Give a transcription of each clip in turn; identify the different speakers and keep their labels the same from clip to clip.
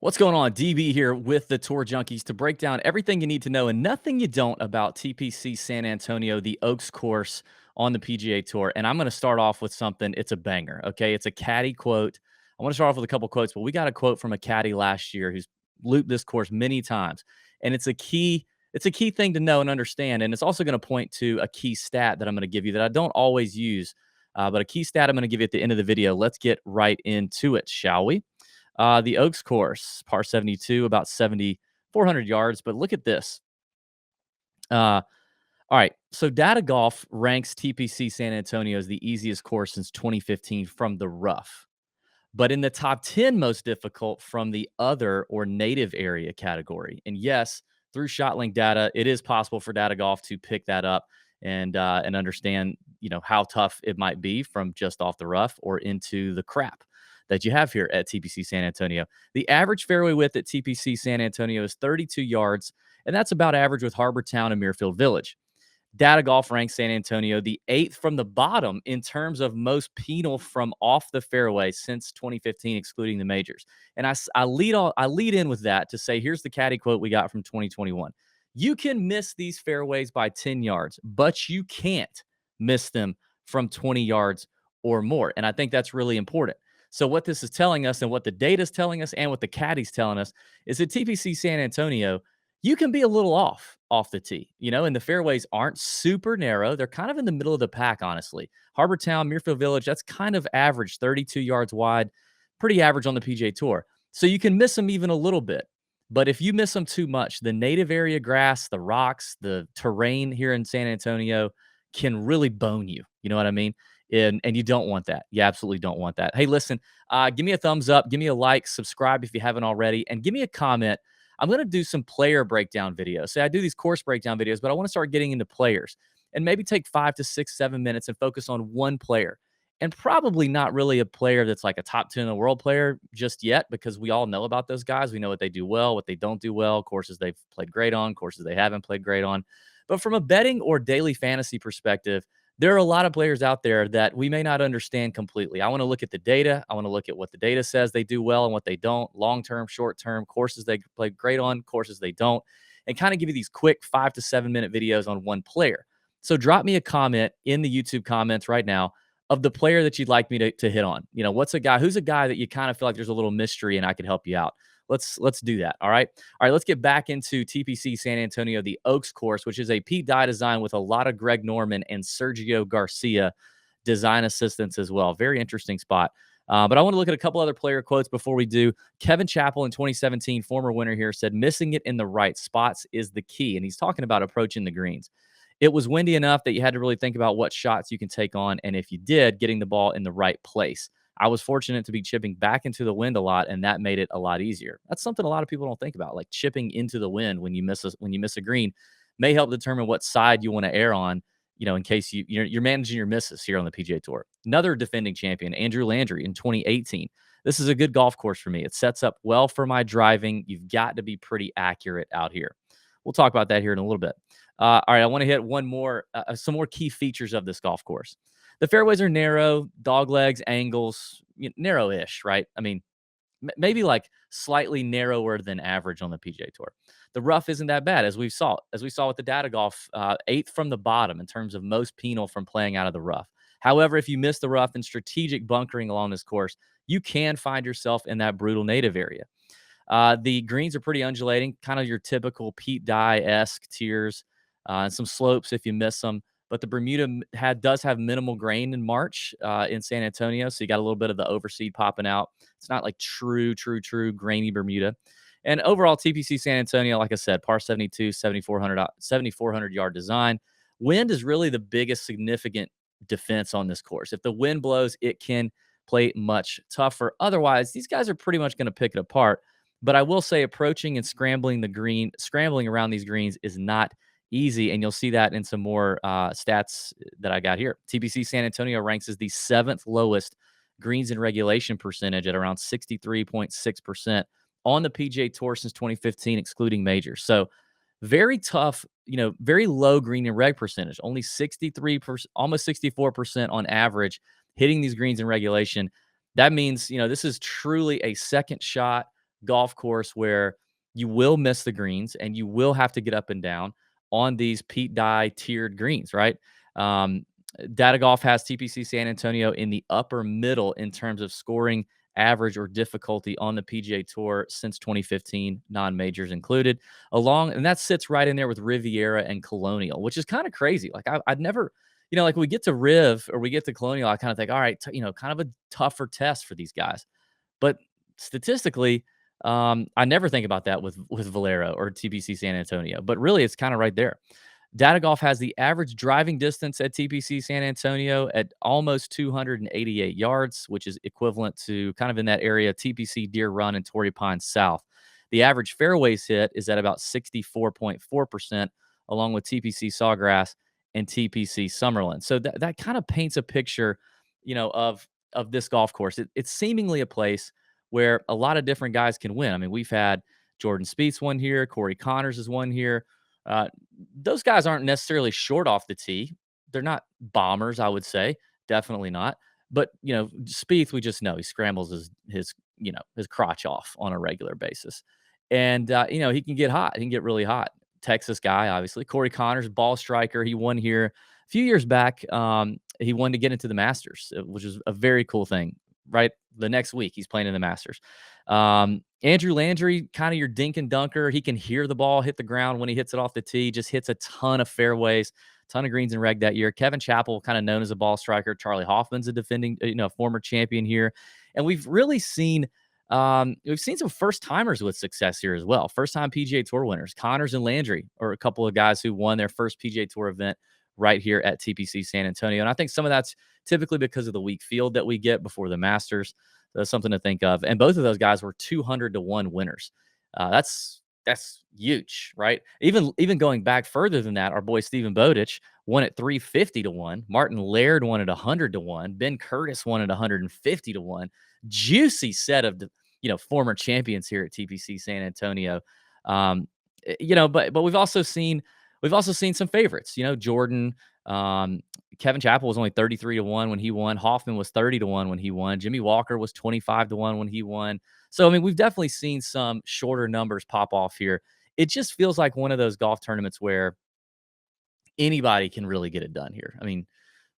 Speaker 1: What's going on? DB here with the Tour Junkies to break down everything you need to know and nothing you don't about TPC San Antonio, the Oaks course on the PGA Tour. And I'm going to start off with something. It's a banger. Okay. It's a caddy quote. I want to start off with a couple quotes, but we got a quote from a caddy last year who's looped this course many times. And it's a key thing to know and understand. And it's also going to point to a key stat that I'm going to give you that I don't always use, but a key stat I'm going to give you at the end of the video. Let's get right into it, shall we? The Oaks course, par 72, about 7,400 yards. But look at this. All right. So Data Golf ranks TPC San Antonio as the easiest course since 2015 from the rough, but in the top 10 most difficult from the other or native area category. And yes, through ShotLink data, it is possible for Data Golf to pick that up and understand, how tough it might be from just off the rough or into the crap that you have here at TPC San Antonio. The average fairway width at TPC San Antonio is 32 yards, and that's about average with Harbor Town and Muirfield Village. Data Golf ranks San Antonio the eighth from the bottom in terms of most penal from off the fairway since 2015, excluding the majors. And I lead in with that to say, here's the caddy quote we got from 2021. You can miss these fairways by 10 yards, but you can't miss them from 20 yards or more. And I think that's really important. So what this is telling us and what the data is telling us and what the caddy's telling us is that TPC San Antonio, you can be a little off the tee, and the fairways aren't super narrow. They're kind of in the middle of the pack, honestly. Harbor Town, Muirfield Village, that's kind of average, 32 yards wide, pretty average on the PGA Tour. So you can miss them even a little bit. But if you miss them too much, the native area grass, the rocks, the terrain here in San Antonio can really bone you. You know what I mean? And you don't want that. You absolutely don't want that. Hey, listen, give me a thumbs up, give me a like, subscribe if you haven't already, and give me a comment. I'm going to do some player breakdown videos. Say I do these course breakdown videos, but I want to start getting into players and maybe take 5 to 6, 7 minutes and focus on one player. And probably not really a player that's like a top 10 in the world player just yet, because we all know about those guys. We know what they do well, what they don't do well, courses they've played great on, courses they haven't played great on. But from a betting or daily fantasy perspective, there are a lot of players out there that we may not understand completely. I want to look at the data. I want to look at what the data says they do well and what they don't, long term, short term, courses they play great on, courses they don't, and kind of give you these quick 5 to 7 minute videos on one player. So drop me a comment in the YouTube comments right now of the player that you'd like me to hit on. Who's a guy that you kind of feel like there's a little mystery and I could help you out. Let's do that. All right. All right. Let's get back into TPC San Antonio, the Oaks course, which is a Pete Dye design with a lot of Greg Norman and Sergio Garcia design assistants as well. Very interesting spot. But I want to look at a couple other player quotes before we do. Kevin Chappell in 2017, former winner here, said, missing it in the right spots is the key. And he's talking about approaching the greens. It was windy enough that you had to really think about what shots you can take on. And if you did, getting the ball in the right place. I was fortunate to be chipping back into the wind a lot, and that made it a lot easier. That's something a lot of people don't think about, like chipping into the wind when you miss a green may help determine what side you want to err on, in case you're managing your misses here on the PGA Tour. Another defending champion, Andrew Landry in 2018. This is a good golf course for me. It sets up well for my driving. You've got to be pretty accurate out here. We'll talk about that here in a little bit. All right, I want to hit some more key features of this golf course. The fairways are narrow, dog legs, angles, narrow-ish, right? I mean, maybe like slightly narrower than average on the PGA Tour. The rough isn't that bad, as we saw with the Data Golf, eighth from the bottom in terms of most penal from playing out of the rough. However, if you miss the rough and strategic bunkering along this course, you can find yourself in that brutal native area. The greens are pretty undulating, kind of your typical Pete Dye-esque tiers, and some slopes if you miss them. But the Bermuda does have minimal grain in March in San Antonio, so you got a little bit of the overseed popping out. It's not like true grainy Bermuda. And overall, TPC San Antonio, like I said, par 72, 7,400 yard design. Wind is really the biggest significant defense on this course. If the wind blows, it can play much tougher. Otherwise, these guys are pretty much going to pick it apart. But I will say approaching and scrambling around these greens is not easy, and you'll see that in some more stats that I got here. TPC San Antonio ranks as the 7th lowest greens in regulation percentage at around 63.6% on the PGA Tour since 2015, excluding majors. So very tough, very low green and reg percentage, only 63%, almost 64% on average hitting these greens in regulation. That means, this is truly a second shot golf course where you will miss the greens and you will have to get up and down on these Pete Dye tiered greens, right? Um, Data Golf has TPC San Antonio in the upper middle in terms of scoring average or difficulty on the PGA Tour since 2015, non-majors included. And that sits right in there with Riviera and Colonial, which is kind of crazy. Like I'd never, like we get to Riv or we get to Colonial, I kind of think, all right, kind of a tougher test for these guys. But statistically, I never think about that with Valero or TPC San Antonio, but really it's kind of right there. Data Golf has the average driving distance at TPC San Antonio at almost 288 yards, which is equivalent to kind of in that area, TPC Deer Run and Torrey Pines South. The average fairways hit is at about 64.4%, along with TPC Sawgrass and TPC Summerlin. So that kind of paints a picture, of this golf course. It's seemingly a place where a lot of different guys can win. I mean, we've had Jordan Spieth's won here, Corey Connors has won here. Uh, those guys aren't necessarily short off the tee. They're not bombers, I would say. Definitely not. But Spieth, we just know he scrambles his crotch off on a regular basis, and he can get hot. He can get really hot. Texas guy, obviously. Corey Connors, ball striker. He won here a few years back. He won to get into the Masters, which is a very cool thing. Right, the next week he's playing in the Masters. Andrew Landry, kind of your dink and dunker. He can hear the ball hit the ground when he hits it off the tee. Just hits a ton of fairways, ton of greens and reg that year. Kevin Chappell, kind of known as a ball striker. Charlie Hoffman's a defending, former champion here, and we've seen some first timers with success here as well. First time PGA Tour winners. Connors and Landry are a couple of guys who won their first PGA Tour event right here at TPC San Antonio, and I think some of that's typically because of the weak field that we get before the Masters. So that's something to think of. And both of those guys were 200-1 winners. That's huge, right? Even going back further than that, our boy Stephen Bowditch won at 350-1. Martin Laird won at 100-1. Ben Curtis won at 150-1. Juicy set of former champions here at TPC San Antonio. But we've also seen some favorites. Jordan. Kevin Chappell was only 33-1 when he won. Hoffman was 30-1 when he won. Jimmy Walker was 25-1 when he won. So, I mean, we've definitely seen some shorter numbers pop off here. It just feels like one of those golf tournaments where anybody can really get it done here. I mean,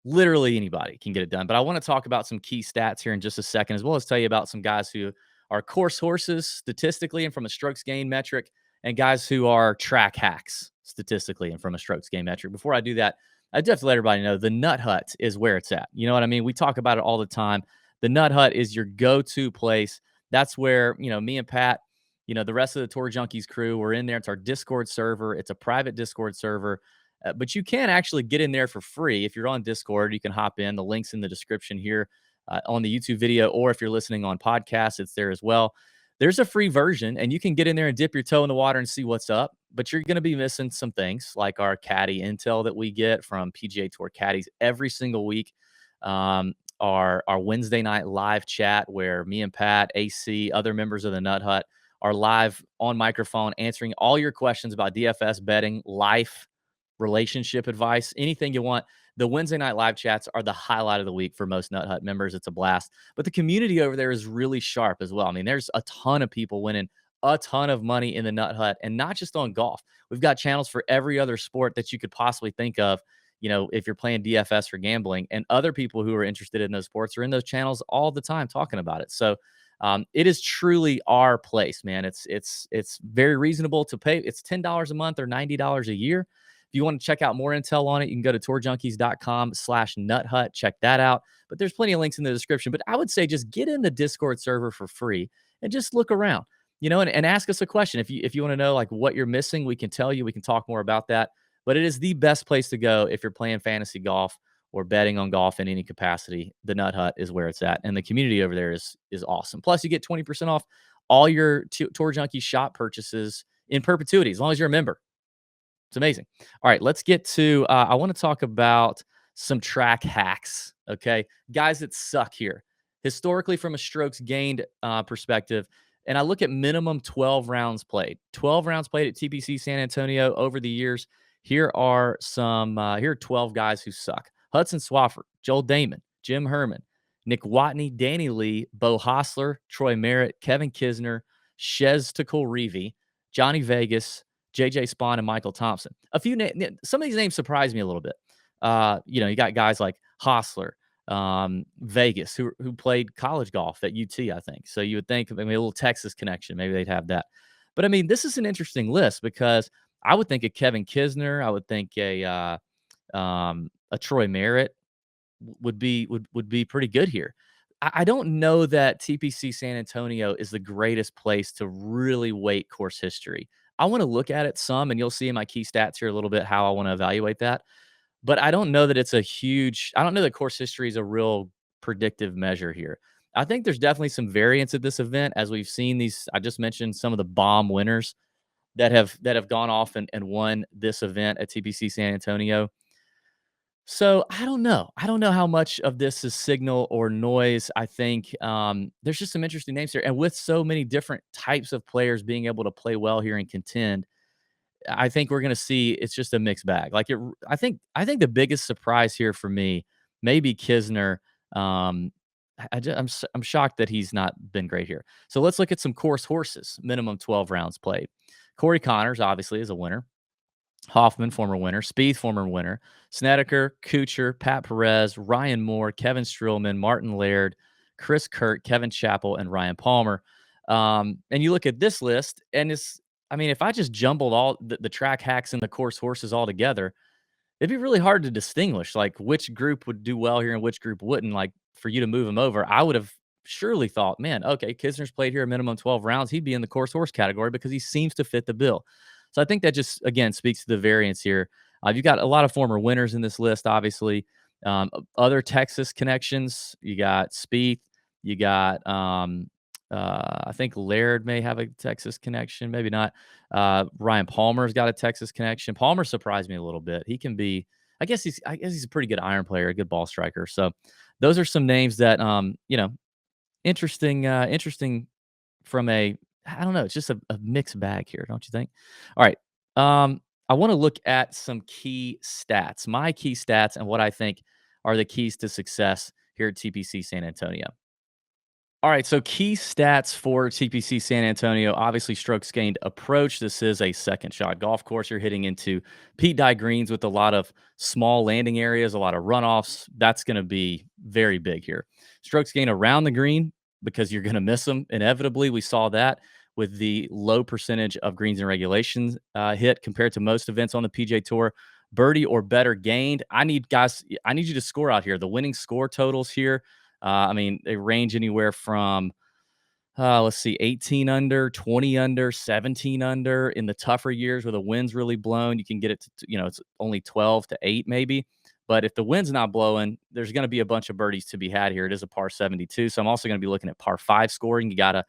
Speaker 1: literally anybody can get it done. But I want to talk about some key stats here in just a second, as well as tell you about some guys who are course horses statistically and from a strokes gain metric, and guys who are track hacks statistically and from a strokes gain metric. Before I do that, I definitely let everybody know the Nut Hut is where it's at. You know what I mean? We talk about it all the time. The Nut Hut is your go-to place. That's where, me and Pat, the rest of the Tour Junkies crew, we're in there. It's our Discord server. It's a private Discord server. But you can actually get in there for free. If you're on Discord, you can hop in. The link's in the description here on the YouTube video, or if you're listening on podcasts, it's there as well. There's a free version, and you can get in there and dip your toe in the water and see what's up. But you're going to be missing some things like our caddy intel that we get from PGA Tour caddies every single week. Our Wednesday night live chat where me and Pat, AC, other members of the Nut Hut are live on microphone answering all your questions about DFS betting, life, relationship advice, anything you want. The Wednesday night live chats are the highlight of the week for most Nut Hut members. It's a blast. But the community over there is really sharp as well. I mean, there's a ton of people winning a ton of money in the Nut Hut, and not just on golf. We've got channels for every other sport that you could possibly think of, if you're playing DFS or gambling, and other people who are interested in those sports are in those channels all the time talking about it. So it is truly our place, man. It's very reasonable to pay. It's $10 a month or $90 a year. If you want to check out more intel on it, you can go to tourjunkies.com/nuthut. Check that out. But there's plenty of links in the description. But I would say just get in the Discord server for free and just look around, and ask us a question. If you want to know like what you're missing, we can tell you. We can talk more about that. But it is the best place to go if you're playing fantasy golf or betting on golf in any capacity. The Nut Hut is where it's at. And the community over there is awesome. Plus, you get 20% off all your Tour Junkies shop purchases in perpetuity, as long as you're a member. It's amazing. All right, let's get to I want to talk about some track hacks, okay? Guys that suck here. Historically, from a strokes gained perspective, and I look at minimum 12 rounds played. 12 rounds played at TPC San Antonio over the years. Here are 12 guys who suck. Hudson Swafford, Joel Damon, Jim Herman, Nick Watney, Danny Lee, Bo Hostler, Troy Merritt, Kevin Kisner, Shez Reavy, Johnny Vegas, JJ Spawn, and Michael Thompson. Some of these names surprised me a little bit. You got guys like Hostler, Vegas, who played college golf at UT, I think. So you would think maybe a little Texas connection, maybe they'd have that. But I mean, this is an interesting list because I would think of Kevin Kisner, I would think a Troy Merritt would be pretty good here. I don't know that TPC San Antonio is the greatest place to really weight course history. I want to look at it some, and you'll see in my key stats here a little bit how I want to evaluate that. But I don't know that it's a huge. I don't know that course history is a real predictive measure here. I think there's definitely some variance at this event, as we've seen these. I just mentioned some of the bomb winners that have gone off and won this event at TPC San Antonio. So I don't know. I don't know how much of this is signal or noise. I think there's just some interesting names here, and with so many different types of players being able to play well here and contend, I think we're going to see it's just a mixed bag. I think the biggest surprise here for me may be Kisner. Um, I'm shocked that he's not been great here. So let's look at some course horses. Minimum 12 rounds played. Corey Connors obviously is a winner. Hoffman, former winner. Spieth, former winner. Snedeker, Kuchar, Pat Perez, Ryan Moore, Kevin Streelman, Martin Laird, Chris Kurt, Kevin Chappell, and Ryan Palmer. And you look at this list, and if I just jumbled all the track hacks and the course horses all together, it'd be really hard to distinguish like which group would do well here and which group wouldn't. Like for you to move him over, I would have surely thought, man, okay, Kisner's played here a minimum 12 rounds. He'd be in the course horse category because he seems to fit the bill. So I think that just again speaks to the variance here. You've got a lot of former winners in this list, obviously. Other Texas connections. You got Spieth. You got I think Laird may have a Texas connection, maybe not. Ryan Palmer's got a Texas connection. Palmer surprised me a little bit. He can be, I guess he's a pretty good iron player, a good ball striker. So those are some names that interesting from I don't know, it's just a mixed bag here, don't you think? All right. I want to look at some key stats, my key stats, and what I think are the keys to success here at TPC San Antonio. All right, so key stats for TPC San Antonio. Obviously, strokes gained approach. This is a second shot golf course. You're hitting into Pete Dye greens with a lot of small landing areas, a lot of runoffs. That's going to be very big here. Strokes gained around the green because you're going to miss them inevitably. We saw that with the low percentage of greens and regulations hit compared to most events on the PJ Tour. Birdie or better gained. I need you to score out here. The winning score totals here, they range anywhere from, let's see, 18 under, 20 under, 17 under. In the tougher years where the wind's really blown, you can get it to, it's only 12 to 8 maybe. But if the wind's not blowing, there's going to be a bunch of birdies to be had here. It is a par 72. So I'm also going to be looking at par 5 scoring. You gotta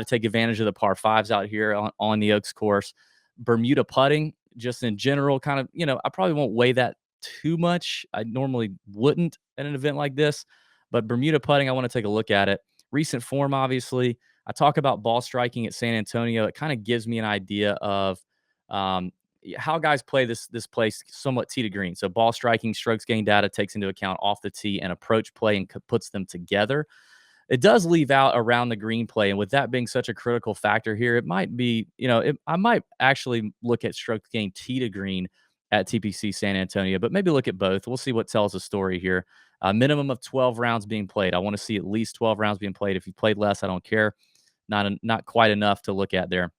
Speaker 1: take advantage of the par 5s out here on the Oaks course. Bermuda putting, just in general, kind of, I probably won't weigh that too much. I normally wouldn't at an event like this. But Bermuda putting, I want to take a look at it. Recent form, obviously. I talk about ball striking at San Antonio. It kind of gives me an idea of how guys play this place somewhat tee to green. So ball striking, strokes gain data takes into account off the tee and approach play and puts them together. It does leave out around the green play, and with that being such a critical factor here, it might be, I might actually look at strokes gain tee to green at TPC San Antonio, but maybe look at both. We'll see what tells the story here. A minimum of 12 rounds being played. I want to see at least 12 rounds being played. If you played less, I don't care. Not quite enough to look at there.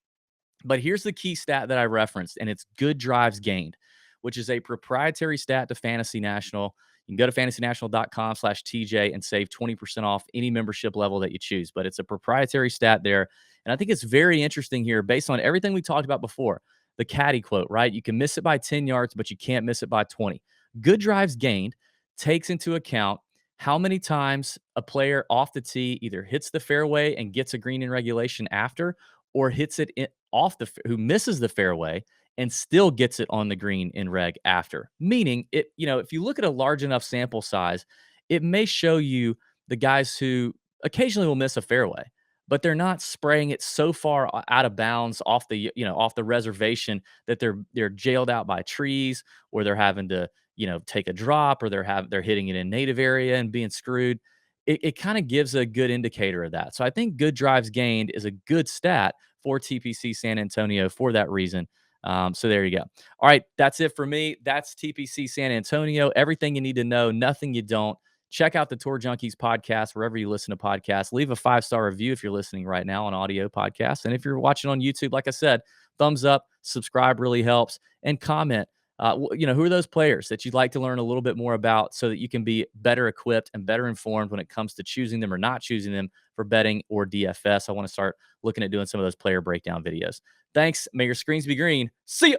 Speaker 1: But here's the key stat that I referenced, and it's good drives gained, which is a proprietary stat to Fantasy National. You can go to fantasynational.com/TJ and save 20% off any membership level that you choose. But it's a proprietary stat there. And I think it's very interesting here based on everything we talked about before. The caddy quote, right? You can miss it by 10 yards, but you can't miss it by 20. Good drives gained takes into account how many times a player off the tee either hits the fairway and gets a green in regulation after, or hits it who misses the fairway and still gets it on the green in reg after. Meaning, if you look at a large enough sample size, it may show you the guys who occasionally will miss a fairway, but they're not spraying it so far out of bounds off the reservation that they're jailed out by trees, or they're having to take a drop, or they're hitting it in native area and being screwed. it kind of gives a good indicator of that. So I think good drives gained is a good stat for TPC San Antonio for that reason. So there you go. All right, that's it for me. That's TPC San Antonio. Everything you need to know, nothing you don't. Check out the Tour Junkies podcast wherever you listen to podcasts. Leave a 5-star review if you're listening right now on audio podcasts. And if you're watching on YouTube, like I said, thumbs up, subscribe really helps, and comment. Who are those players that you'd like to learn a little bit more about so that you can be better equipped and better informed when it comes to choosing them or not choosing them for betting or DFS? I want to start looking at doing some of those player breakdown videos. Thanks. May your screens be green. See ya.